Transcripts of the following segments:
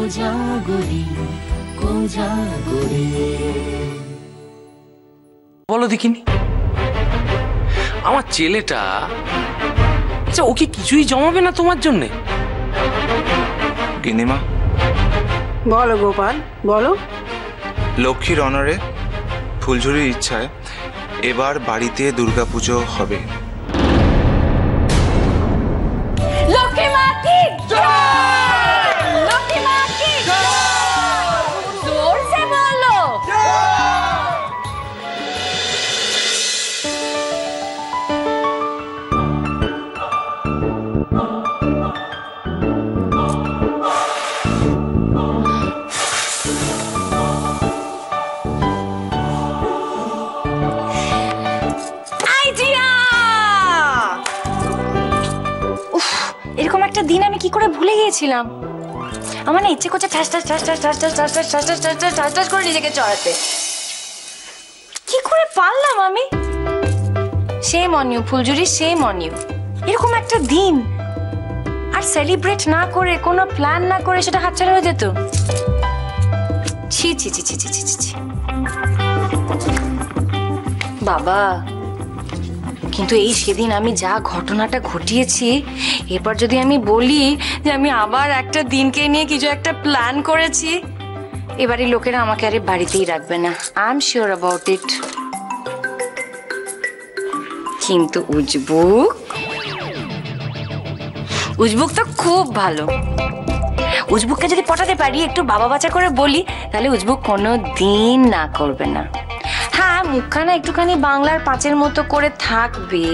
কোজাগরি কোজাগরি। বলো দেখিনি, আমার ছেলেটা, আচ্ছা ও কি কিছুই জমাবে না তোমার জন্যে? গিন্নিমা, বলো গোপাল, বলো। লক্ষ্মীর অনারে ফুলঝুরির ইচ্ছায় এবার বাড়িতে দুর্গাপুজো হবে। লক্ষ্মী মা কি জয়! লক্ষ্মী মা কি জয়! জোর से बोलो। এরকম একটা দিন আমি কি করে ভুলে গিয়েছিলাম। আমার না ইচ্ছে করছে ঠাস ঠাস ঠাস ঠাস ঠাস ঠাস ঠাস ঠাস ঠাস ঠাস ঠাস ঠাস ঠাস ঠাস করে নিজেকে চড়াতে। কি করে পারলাম আমি? Shame on you Phuljhuri, shame on you. এরকম একটা দিন আর সেলিব্রেট না করে, কোনো প্ল্যান না করে সেটা হাতছাড়া হয়ে যেত। ছি ছি ছি ছি ছি ছি ছি। বাবা, কিন্তু এই সেদিন আমি যা ঘটনাটা ঘটিয়েছি, এরপর যদি আমি বলি যে আমি আবার একটা দিনকে নিয়ে কিছু একটা প্ল্যান করেছি, এবারে লোকেরা আমাকে আরে বাড়িতেই রাখবে না। I am sure about it. কিন্তু উজবুক তো খুব ভালো। উজবুককে যদি পটাতে পারি, একটু বাবা বাচ্চা করে বলি, তাহলে উজবুক কোনো দিন না করবে না। হ্যাঁ, মুখখানা একটুখানি বাংলার পাঁচের মতো করে থাকবে,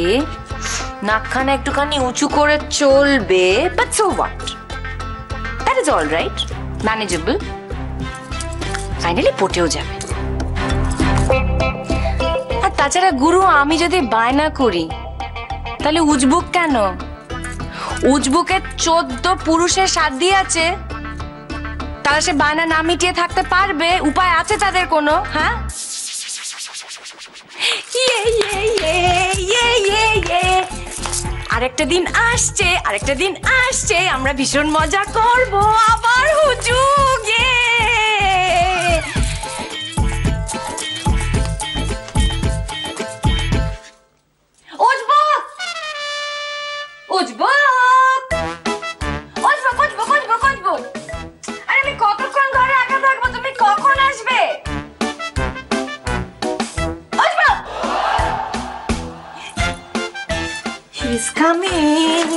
নাকখানা একটুখানি উঁচু করে চলবে, but so what, that is all right, manageable. Finally পটেও যাবে। আর তাছাড়া গুরু, আমি যদি বায়না করি তাহলে উজবুক কেন? উজবুকের 14 পুরুষের সাধ্য আছে, তারা সে বায়না না মিটিয়ে থাকতে পারবে? উপায় আছে তাদের কোনো? হ্যাঁ, আরেকটা দিন আসছে, আরেকটা দিন আসছে, আমরা ভীষণ মজা করব আবার। হুজুগ উজবুক উজবুক উজবুক উজবুক উজবুক উজবুক। আরে আমি কতক্ষণ ঘরে একা থাকবো? তুমি কখন আসবে? He's coming.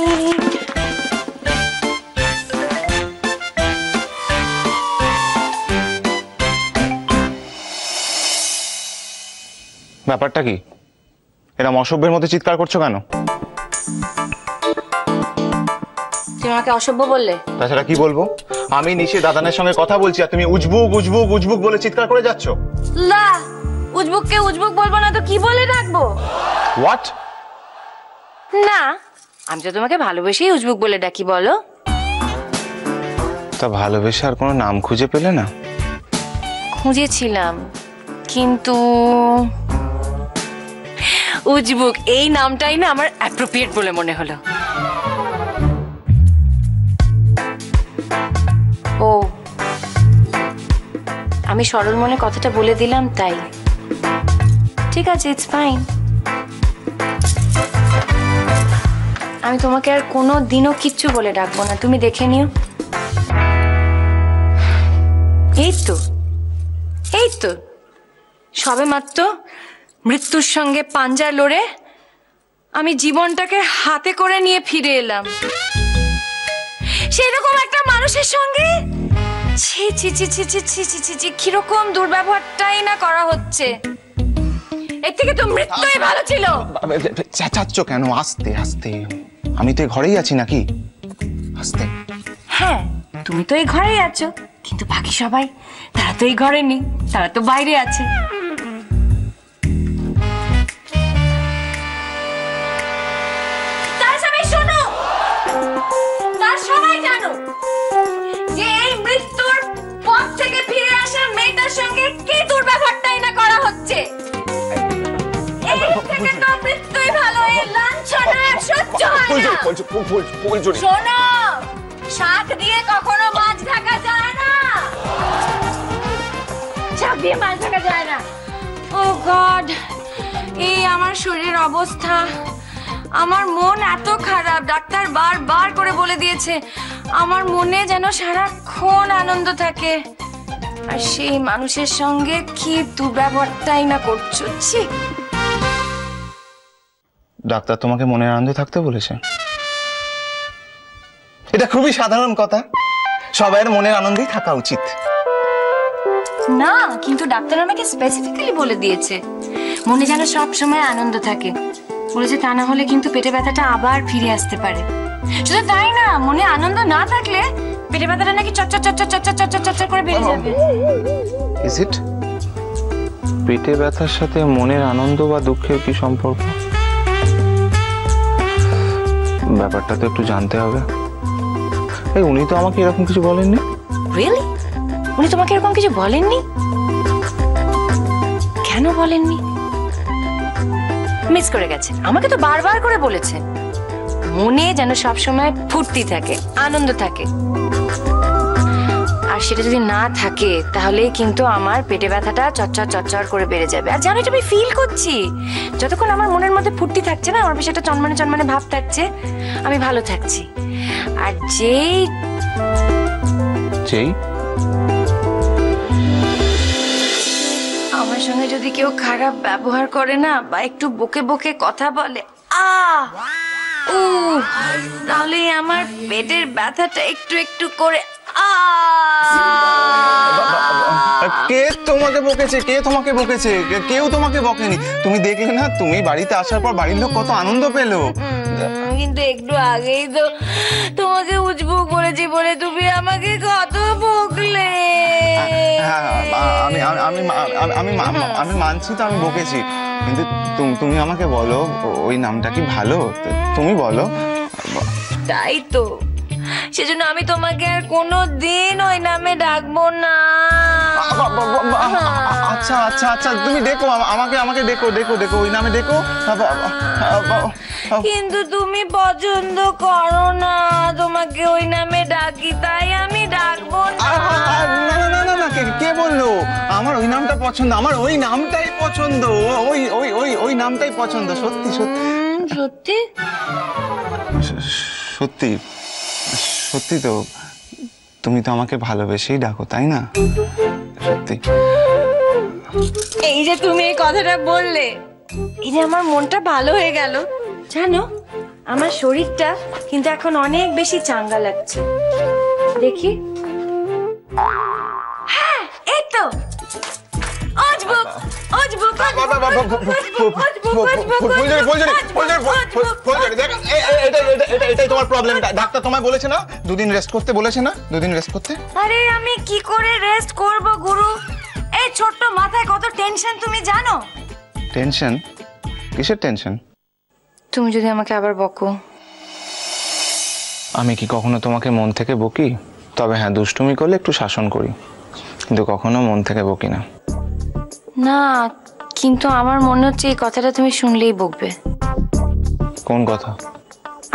ব্যাপারটা কি? এরকম অসভ্যের মধ্যে চিৎকার করছো কেন? তুমি আমাকে অসভ্য বললে? তাছাড়া কি বলবো? আমি নিশে দাদানের সঙ্গে কথা বলছি আর তুমি উজবুক উজবুক উজবুক বলে চিৎকার করে যাচ্ছ। লা, উজবুককে উজবুক বলবো না তো কি বলে ডাকবো? হোয়াট? না, আমি তো তোমাকে ভালোবেসেই উজবুক বলে ডাকি। বলো। তা ভালোবেসে আর কোনো নাম খুঁজে পেলে না? খুঁজেছিলাম, কিন্তু উজবুক এই নামটাই না আমার অ্যাপ্রোপ্রিয়েট বলে মনে হলো। ও, আমি সরল মনে কথাটা বলে দিলাম তাই। ঠিক আছে, ইটস ফাইন। আমি তোমাকে আর কোনো দিনও কিচ্ছু বলে ডাকবো না, তুমি দেখে নিও। এই তো সবে মাত্র মৃত্যুর সঙ্গে পাঞ্জা লড়ে আমি জীবনটাকে হাতে করে নিয়ে ফিরে এলাম। সেরকম একটা মানুষের সঙ্গে ছি ছি ছি ছি ছি ছি ছি ছি ছি, কিরকম দুর্ব্যবহারটাই না করা হচ্ছে। এর থেকে তো মৃত্যুই ভালো ছিল। চেঁচাচ্ছ কেন? আস্তে আস্তে, আমি তো ঘরেই আছি নাকি? আস্তে। হ্যাঁ, তুমি তো এই ঘরেই আছো, কিন্তু বাকি সবাই তারা তো এই ঘরে নেই, তারা তো বাইরে আছে। তারা সবাই শোনো, তারা সবাই জানো যে এই মৃত্যুর পথ থেকে ফিরে আসা মেয়েটার সঙ্গে কি দুর্ব্যবহারটাই না করা হচ্ছে। এই থেকে তো মৃত্যুই ভালো, এই লাঞ্ছনা আর সহ্য হয় না। শোনো, শাক দিয়ে কখনো মাছ ঢাকা যায় না। দিয়ে মাছ থাকা যায় না। ও গড, এই আমার শরীরের অবস্থা, আমার মন এত খারাপ। ডাক্তার বারবার করে বলে দিয়েছে আমার মনে যেন সারাক্ষণ আনন্দ থাকে, আর সেই মানুষের সঙ্গে কি দুর্ব্যবহারটাই না করছো। ছি। ডাক্তার তোমাকে মনের আনন্দে থাকতে বলেছে? এটা খুবই সাধারণ কথা, সবার মনের আনন্দেই থাকা উচিত। না, কিন্তু ডাক্তার আমাকে স্পেসিফিক্যালি বলে দিয়েছে মনে যেন সব সময় আনন্দ থাকে। বলেছে তা না হলে কিন্তু পেটে ব্যথাটা আবার ফিরে আসতে পারে। শুধু তাই না, মনে আনন্দ না থাকলে পেটে ব্যথাটা নাকি চচ্চর চচ্চর চচ্চর চচ্চর চচ্চর করে বেড়ে যাবে। Is it? পেটে ব্যথার সাথে মনের আনন্দ বা দুঃখের কি সম্পর্ক? ব্যাপারটা তো একটু জানতে হবে। এই উনি তো আমাকে এরকম কিছু বলেননি। রিয়েলি? উনি তোমাকে এরকম কিছু বলেননি? কেন বলেননি? মিস করে গেছে। আমাকে তো বারবার করে বলেছে মনে যেন সবসময় ফুর্তি থাকে, আনন্দ থাকে, আর সেটা যদি না থাকে তাহলে কিন্তু আমার পেটে ব্যথাটা চচ্চর চচ্চর করে বেড়ে যাবে। আর জানো, এটা আমি ফিল করছি। যতক্ষণ আমার মনের মধ্যে ফুর্তি থাকছে না, আমার বেশ একটা চনমানে চনমানে ভাব থাকছে, আমি ভালো থাকছি। আর যেই আমার সঙ্গে যদি কেউ খারাপ ব্যবহার করে না, বা একটু বকে বকে কথা বলে, তাহলে আমার পেটের ব্যথাটা একটু একটু করে কে তোমাকে বকেছে? কে তোমাকে বকেছে? কেউ তোমাকে বকেনি। তুমি দেখলে না, তুমি বাড়িতে আসার পর বাড়ির লোক কত আনন্দ পেলো। কিন্তু একটু আগেই তো তোমাকে উজবুক বলেছি বলে তুমি আমাকে কত বকলে। আমি মানছি তো, আমি বকেছি, কিন্তু তুমি আমাকে বলো ওই নামটা কি ভালো? তুমি বলো। তাই তো, সেজন্য আমি তোমাকে আর কোনোদিন ওই নামে ডাকবো না। আচ্ছা আচ্ছা আচ্ছা, তুমি দেখো আমাকে দেখো দেখো দেখো, ওই নামে দেখো। কিন্তু তুমি পছন্দ করো না তোমাকে ওই নামে ডাকি, তাই আমি ডাকবো না। না না না না, কে বললো আমার ওই নামটা পছন্দ? আমার ওই নামটাই পছন্দ, ওই ওই ওই ওই নামটাই পছন্দ। সত্যি সত্যি সত্যি সত্যি সত্যি তো, তুমি তো আমাকে ভালোবেসেই ডাকো, তাই না? সত্যি। এই যে তুমি এই কথাটা বললে, এই যে আমার মনটা ভালো হয়ে গেল। জানো, আমার শরীরটা কিন্তু এখন অনেক বেশি চাঙ্গা লাগছে। দেখি, হ্যাঁ এই তো এটাই তোমার প্রবলেম। ডাক্তার তোমায় বলেছে না দুদিন রেস্ট করতে, বলেছে না দুদিন রেস্ট করতে? আরে আমি কি করে রেস্ট করব গুরু? এই ছোট্ট মাথায় কত টেনশন তুমি জানো? টেনশন? কিসের টেনশন? তুমি যদি আমাকে আবার বকো। আমি কি কখনো তোমাকে মন থেকে বকি? তবে হ্যাঁ, দুষ্টুমি করলে একটু শাসন করি, কিন্তু কখনো মন থেকে বকি না। না, কিন্তু আমার মনে হচ্ছে এই কথাটা তুমি শুনলেই বকবে। কোন কথা?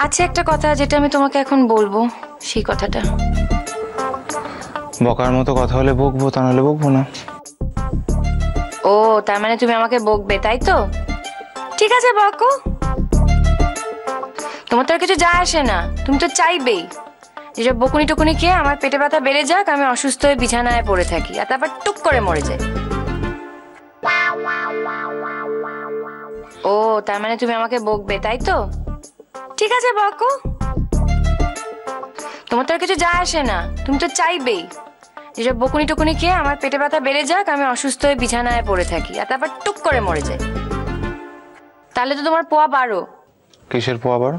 আছে একটা কথা যেটা আমি তোমাকে এখন বলবো, সেই কথাটা। বকার মতো কথা হলে বকবো, তা নাহলে বকবো না। ও, তার মানে তুমি আমাকে বকবে, তাই তো? ঠিক আছে, বকো। তোমার তো আর কিছু যায় আসে না, তুমি তো চাইবেই যেসব বকুনি টুকুনি খেয়ে আমার পেটে ব্যথা বেড়ে যাক, আমি অসুস্থ হয়ে বিছানায় পড়ে থাকি, আর তারপর টুক করে মরে যাই। ও, তার মানে তুমি আমাকে বকবে, তাই তো? ঠিক আছে, বকো। তোমার তো আর কিছু যায় আসে না, তুমি তো চাইবেই যেসব বকুনি টুকুনি খেয়ে আমার পেটে ব্যথা বেড়ে যাক, আমি অসুস্থ হয়ে বিছানায় পড়ে থাকি, আর তারপর টুক করে মরে যাই। তাহলে তো তোমার পোয়া বাড়ো। কিসের পোয়া বাড়ো?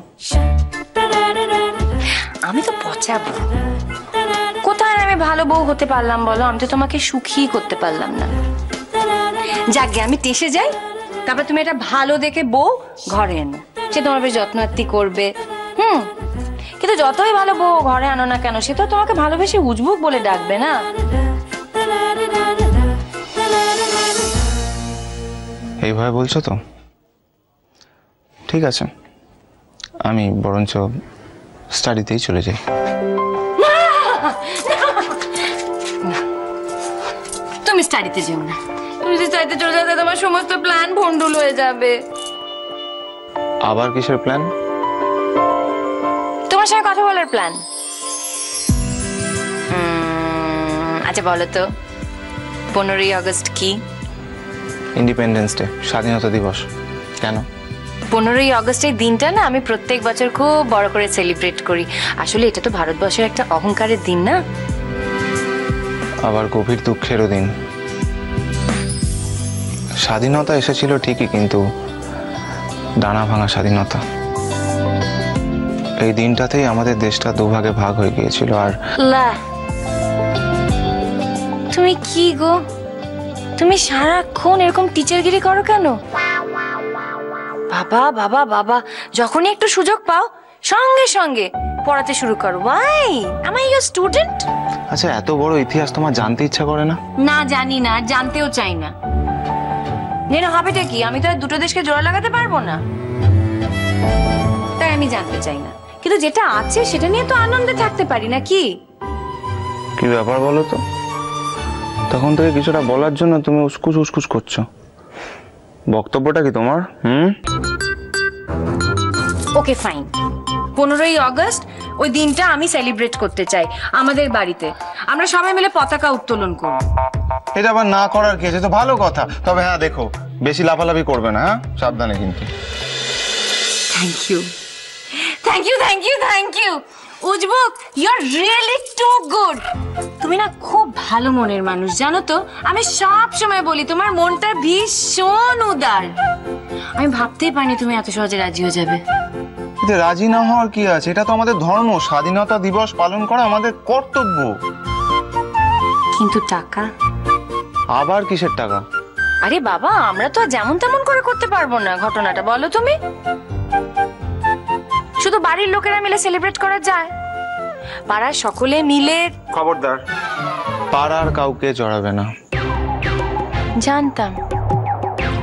আমি তো পচাবো। কোথায় আমি ভালো বউ হতে পারলাম বলো? আমি তো তোমাকে সুখী করতে পারলাম না। যাকে আমি টেসে যাই, তারপর তুমি এটা ভালো দেখে বউ ঘরে এনো, সে তোমার বেশ যত্নার্থী করবে। কিন্তু যতই ভালো বউ ঘরে আনো না কেন, সে তো তোমাকে ভালোবেসে উজবুক বলে ডাকবে না। এইভাবে বলছো তো? ঠিক আছে, আমি বরঞ্চ স্টাডিতেই চলে যাই। তুমি স্টাডিতে যেও না। তুমি যদি স্টাডিতে চলে যাও তোমার সমস্ত প্ল্যান ভন্ডুল হয়ে যাবে। আবার কিসের প্ল্যান? তোমার সঙ্গে কথা বলার প্ল্যান। আচ্ছা বলো তো 15ই আগস্ট কি? ইন্ডিপেন্ডেন্স ডে, স্বাধীনতা দিবস। কেন? 15ই আগস্টের দিনটা না আমি প্রত্যেক বছর খুব বড় করে সেলিব্রেট করি। আসলে এটা তো ভারতবর্ষের একটা অহংকারের দিন না? আবার গভীর দুঃখেরও দিন। স্বাধীনতা এসেছিল ঠিকই, কিন্তু ডানা ভাঙা স্বাধীনতা। এই দিনটাতেই আমাদের দেশটা দুভাগে ভাগ হয়ে গিয়েছিল। আর তুমি কি গো, তুমি সারাক্ষণ এরকম টিচারগিরি করো কেন? বাবা বাবা বাবা, যখনই একটু সুযোগ পাও সঙ্গে সঙ্গে পড়াতে শুরু করো। Y? am I your student? আচ্ছা, এত বড় ইতিহাস তোমার জানতে ইচ্ছা করে না? না, জানি না, জানতেও চাই না। যেন হবেটা কি, আমি তো আর দুটো দেশকে জোড়া লাগাতে পারবো না, তাই আমি জানতে চাই না। কিন্তু যেটা আছে সেটা নিয়ে তো আনন্দে থাকতে পারি না কি? কি ব্যাপার বলো তো? তখন থেকে কিছুটা বলার জন্য তুমি উসকুস উসকুস করছো। বক্তব্যটা কি তোমার? ওকে ফাইন, 15ই আগস্ট ওই দিনটা আমি সেলিব্রেট করতে চাই আমাদের বাড়িতে। আমরা সবাই মিলে পতাকা উত্তোলন করব। এটা আবার না করার কি আছে? তো ভালো কথা। তবে হ্যাঁ, দেখো বেশি লাফালাফি করবে না, হ্যাঁ? সাবধানে কিন্তু। Thank you thank you thank you thank you উজবুক, you are really too good. তুমি না খুব ভালো মনের মানুষ, জানো তো? আমি সব সময় বলি তোমার মনটা ভীষণ উদার। আমি ভাবতেই পারিনি তুমি এত সহজে রাজি হয়ে যাবে। এতে রাজি না হওয়ার কি আছে? এটা তো আমাদের ধর্ম, স্বাধীনতা দিবস পালন করা আমাদের কর্তব্য। কিন্তু টাকা? আবার কিসের টাকা? আরে বাবা, আমরা তো যেমন তেমন করে করতে পারবো না। ঘটনাটা বলো তুমি। শুধু বাড়ির লোকেরা মিলে সেলিব্রেট করা যায়? পাড়ার সকলে মিলে? খবরদার, পাড়ার কাউকে জড়াবে না। জানতাম,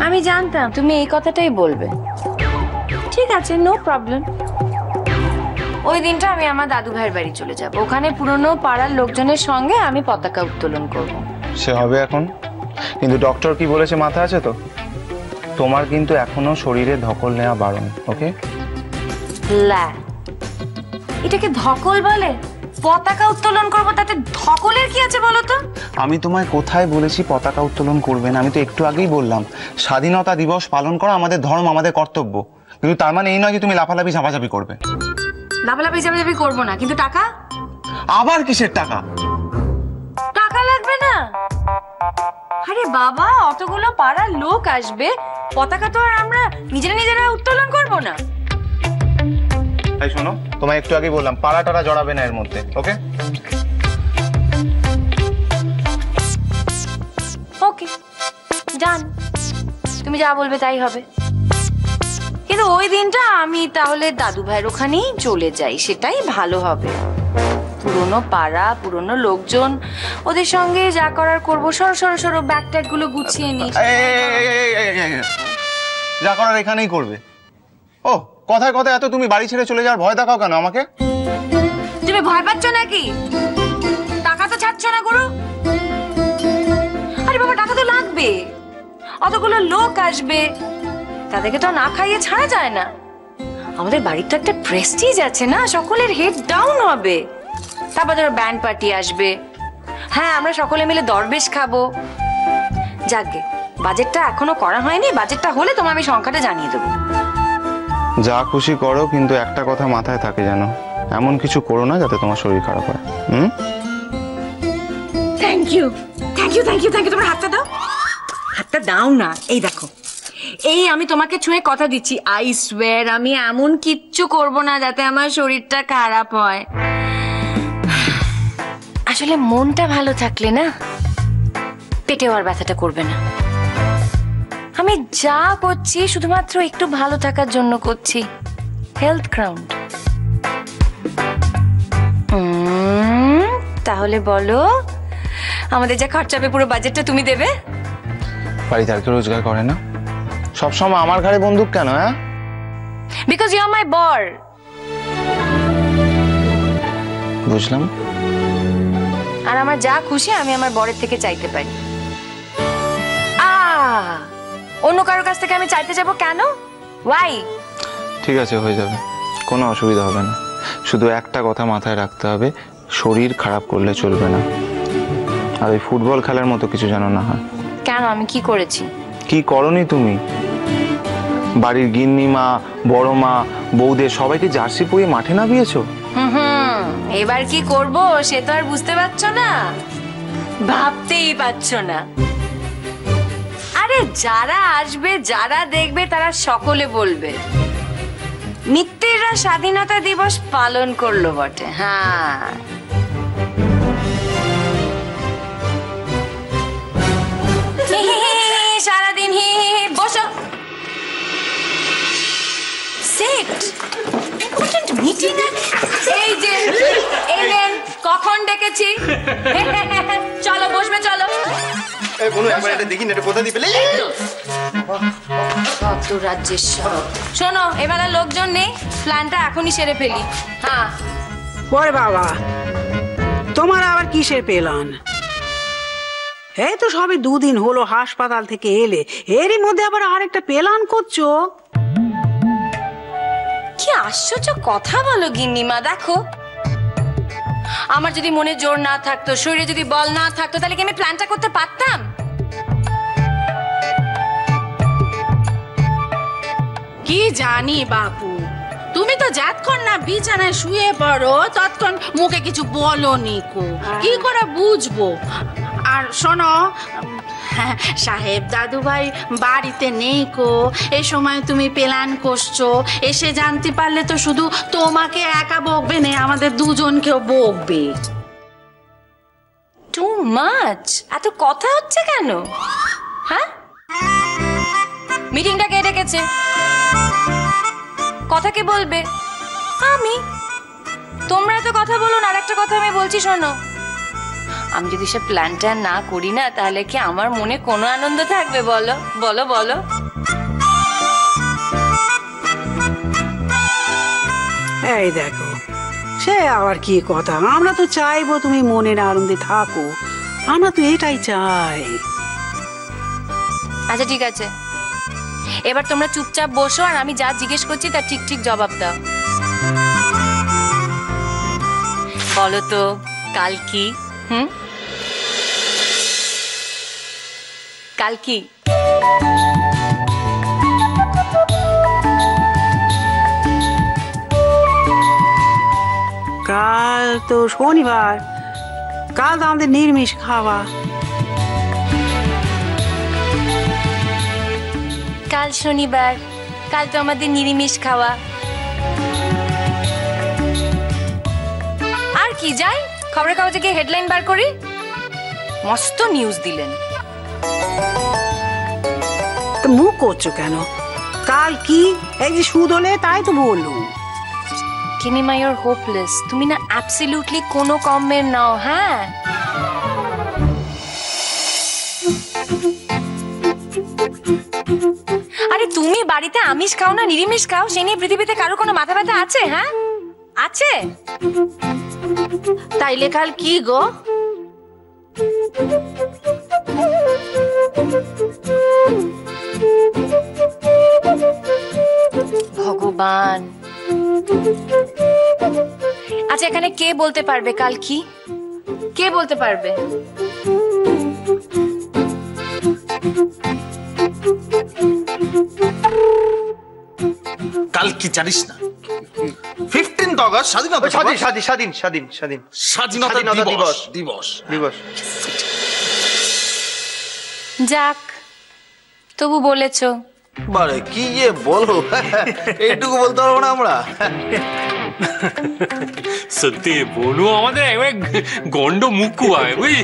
আমি জানতাম তুমি এই কথাটাই বলবে। ঠিক আছে, নো প্রবলেম। ওই দিনটা আমি আমার দাদু ভাইয়ের বাড়ি চলে যাব। ওখানে পুরনো পাড়ার লোকজনের সঙ্গে আমি পতাকা উত্তোলন করব। সে হবে এখন, কিন্তু ডক্টর কি বলেছে মাথা আছে তো? তোমার কিন্তু এখনো শরীরে ধকল নেওয়া বারণ, ওকে? লা, এটাকে ধকল বলে? পতাকা উত্তোলন করব, তাতে ধকলের কি আছে বলো তো? আমি তোমায় কোথায় বলেছি পতাকা উত্তোলন করবে না? আমি তো একটু আগেই বললাম স্বাধীনতা দিবস পালন করা আমাদের ধর্ম, আমাদের কর্তব্য। কিন্তু তার মানে এই নয় যে তুমি লাফালাফি ঝাপাঝাপি করবে। লাফালাফি ঝাপাঝাপি করবো না, কিন্তু টাকা? আবার কিসের টাকা? টাকা লাগবে না? আরে বাবা, অতগুলো পাড়ার লোক আসবে, পতাকা তো আর আমরা নিজেরা উত্তোলন করব না। তাই শোনো, তোমায় একটু আগেই বললাম পাড়াটারা জড়াবে না এর মধ্যে, ওকে? ওকে, ডান। তুমি যা বলবে তাই হবে। কিন্তু ওই দিনটা আমি তাহলে দাদু ভাইয়ের ওখানেই চলে যাই, সেটাই ভালো হবে। পুরনো পাড়া, পুরনো লোকজন, ওদের সঙ্গে যা করার করবো। সরো সরো সরো, ব্যাগ ট্যাগ গুলো গুছিয়ে নিস। যা করার এখানেই করবে। ও, কথায় কথায় এত তুমি বাড়ি ছেড়ে চলে যাওয়ার ভয় দেখাও কেন আমাকে? তুমি ভয় পাচ্ছ নাকি? টাকা তো ছাড়ছ না গুরু। আরে বাবা, টাকা তো লাগবে। অতগুলো লোক আসবে, তাদেরকে তো না খাইয়ে ছাড়া যায় না। আমাদের বাড়ির তো একটা প্রেস্টিজ আছে না, সকলের হেড ডাউন হবে। তারপর ধরো ব্যান্ড পার্টি আসবে। হ্যাঁ, আমরা সকলে মিলে দরবেশ খাবো। যাকগে, বাজেটটা এখনো করা হয়নি। বাজেটটা হলে তোমার আমি সংখ্যাটা জানিয়ে দেবো। যা খুশি করো, কিন্তু একটা কথা মাথায় থাকে যেন, এমন কিছু করো না যাতে তোমার শরীর খারাপ হয়। Thank you thank you thank you thank you. তোমার হাতটা দাও, হাতটা দাও না। এই দেখো, এই আমি তোমাকে ছুঁয়ে কথা দিচ্ছি, আই সোয়ার আমি এমন কিচ্ছু করব না যাতে আমার শরীরটা খারাপ হয়। আসলে মনটা ভালো থাকলে না, পেটেও আর ব্যথাটা করবে না। আমি যা করছি শুধুমাত্র একটু ভালো থাকার জন্য করছি। Health ground. তাহলে বলো, আমাদের যা খরচা হবে পুরো বাজেটটা তুমি দেবে? বাড়িতে আর কেউ রোজগার করে না, সবসময় আমার ঘাড়ে বন্দুক কেন? হ্যাঁ, বিকজ ইউ আর মাই বর। বুঝলাম। আর আমার যা খুশি আমি আমার বরের থেকে চাইতে পারি। অন্য কারোর কাছ থেকে আমি চাইতে যাব কেন? ওয়াই? ঠিক আছে, হয়ে যাবে, কোনো অসুবিধা হবে না। শুধু একটা কথা মাথায় রাখতে হবে, শরীর খারাপ করলে চলবে না। আর ওই ফুটবল খেলার মতো কিছু যেন না হয়। কেন, আমি কি করেছি? কি করনি তুমি? বাড়ির গিন্নি মা, বড় মা, বউদের সবাইকে জার্সি পরিয়ে মাঠে নামিয়েছো। এবার কি করব সে তো আর বুঝতে পারছো না, ভাবতেই পারছো না। আরে যারা আসবে, যারা দেখবে, তারা সকলে বলবে মিত্রেরা স্বাধীনতা দিবস পালন করলো বটে। হ্যাঁ, সারাদিন হি হি হি। বসো, সেট ইম্পর্টেন্ট মিটিং। এই যে এলেন, কখন ডেকেছি? চলো বসবে, চলো। কত রাজ্যের সব। শোনো, এবার আর লোকজন নেই, প্ল্যানটা এখনই সেরে ফেলি। হ্যাঁ। ওরে বাবা, তোমার আবার কিসের পেলান? এই তো সবে 2 দিন হলো হাসপাতাল থেকে এলে, এরই মধ্যে আবার আরেকটা পেলান করছো? কি আশ্চর্য কথা বলো গিন্নিমা। দেখো, আমার যদি মনে জোর না থাকতো, শরীরে যদি বল না থাকতো, তাহলে কি আমি প্ল্যানটা করতে পারতাম? কি জানি বাপু, তুমি তো যতক্ষণ না বিছানায় শুয়ে পড়ো ততক্ষণ মুখে কিছু বলনি কো, কি করে বুঝবো? আর শোনো, সাহেব দাদু ভাই বাড়িতে নেই কো, এই সময় তুমি প্ল্যান করছো, এসে জানতে পারলে তো শুধু তোমাকে একা বকবে না, আমাদের দুজনকেও বকবে। টু মাচ, এত কথা হচ্ছে কেন? হ্যাঁ, মিটিংটা কে ডেকেছে? কথা কে বলবে? আমি। তোমরা এত কথা বলো না। আর একটা কথা আমি বলছি, শোনো, আমি যদি সে প্ল্যানটা না করি না, তাহলে কি আমার মনে কোনো আনন্দ থাকবে? বলো বলো বলো। এই দেখো, সে আবার কি কথা? আমরা তো চাইবো তুমি মনের আনন্দে থাকো, আমরা তো এটাই চাই। আচ্ছা ঠিক আছে, এবার তোমরা চুপচাপ বসো, আর আমি যা জিজ্ঞেস করছি তার ঠিক ঠিক জবাব দাও। বলো তো, কাল কি? কাল কি? কাল তো শনিবার, কাল তো আমাদের নিরামিষ খাওয়া। কাল শনিবার, কাল তো আমাদের নিরামিষ খাওয়া। আর কি যাই, খবরের কাগজে গিয়ে হেডলাইন বার করি, মস্ত নিউজ দিলেন। তো মুখ করছো কেন? কাল কি? এই যে সুদ হলে তাই তো বললুম। কিনিমা, ইউর হোপলেস। তুমি না অ্যাবসলিউটলি কোনো কমেন্ট নাও। হ্যাঁ, আরে তুমি বাড়িতে আমিষ খাও না নিরামিষ খাও, সে নিয়ে পৃথিবীতে কারো কোনো মাথা ব্যথা আছে? হ্যাঁ আছে? তাইলে কাল কি গো? ভগবান। আচ্ছা, এখানে কে বলতে পারবে কাল কি? কে বলতে পারবে? কাল কি জানিস না? 15th অগস্ট স্বাধীনতা দিবস। যাক, তবু বলেছো। বারে কি যে বলো, এইটুকু বলতে পারবো না আমরা? সত্যি বনু আমাদের একবার গন্ড মুক্কু হয়, বুঝলি?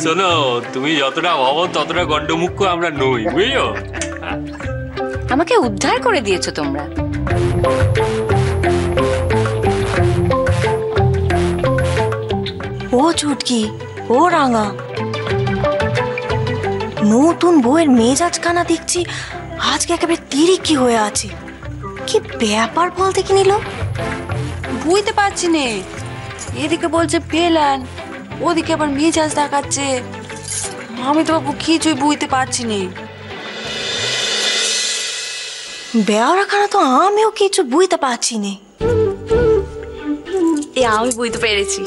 শোনো, তুমি যতটা ভাবো ততটা গন্ড মুক্কু আমরা নই, বুঝলো? আমাকে উদ্ধার করে দিয়েছো তোমরা। ও চুটকি, ও রাঙা, নতুন বউয়ের মেজাজ কানা দেখছি আজকে একেবারে তিরিকি হয়ে আছে। কি ব্যাপার বলতে কি নিল? বুঝতে পারছি নে, এদিকে বলছে পেলান, ওদিকে আবার মেজাজ দেখাচ্ছে। আমি তো বাবু কিছুই বুঝতে পারছি নে। বেয়ারাখানা তো আমিও কিছু বুঝতে পারছি নে। আমি বুঝতে পেরেছি।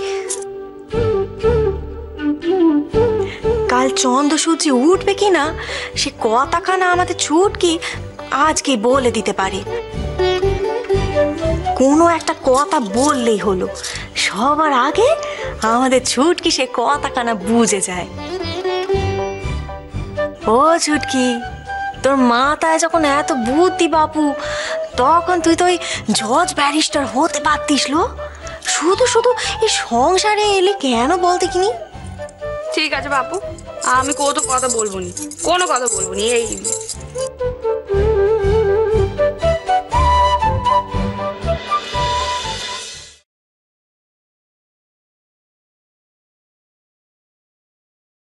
কাল চন্দ্র সূর্য উঠবে কিনা সে কথাখানা আমাদের ছুটকি আজকে বলে দিতে পারে। কোনো একটা কথা বললেই হলো, সবার আগে আমাদের ছুটকি সে কথাখানা বুঝে যায়। ও ছুটকি, তোর মাথায় যখন এত বুদ্ধি বাপু, তখন তুই তো ওই জজ ব্যারিস্টার হতে পারতিস লো। শুধু শুধু এই সংসারে এলি কেন বলতে কিনি? ঠিক আছে বাপু, আমি কত কথা বলবো নি, কোনো কথা বলবো নি। এই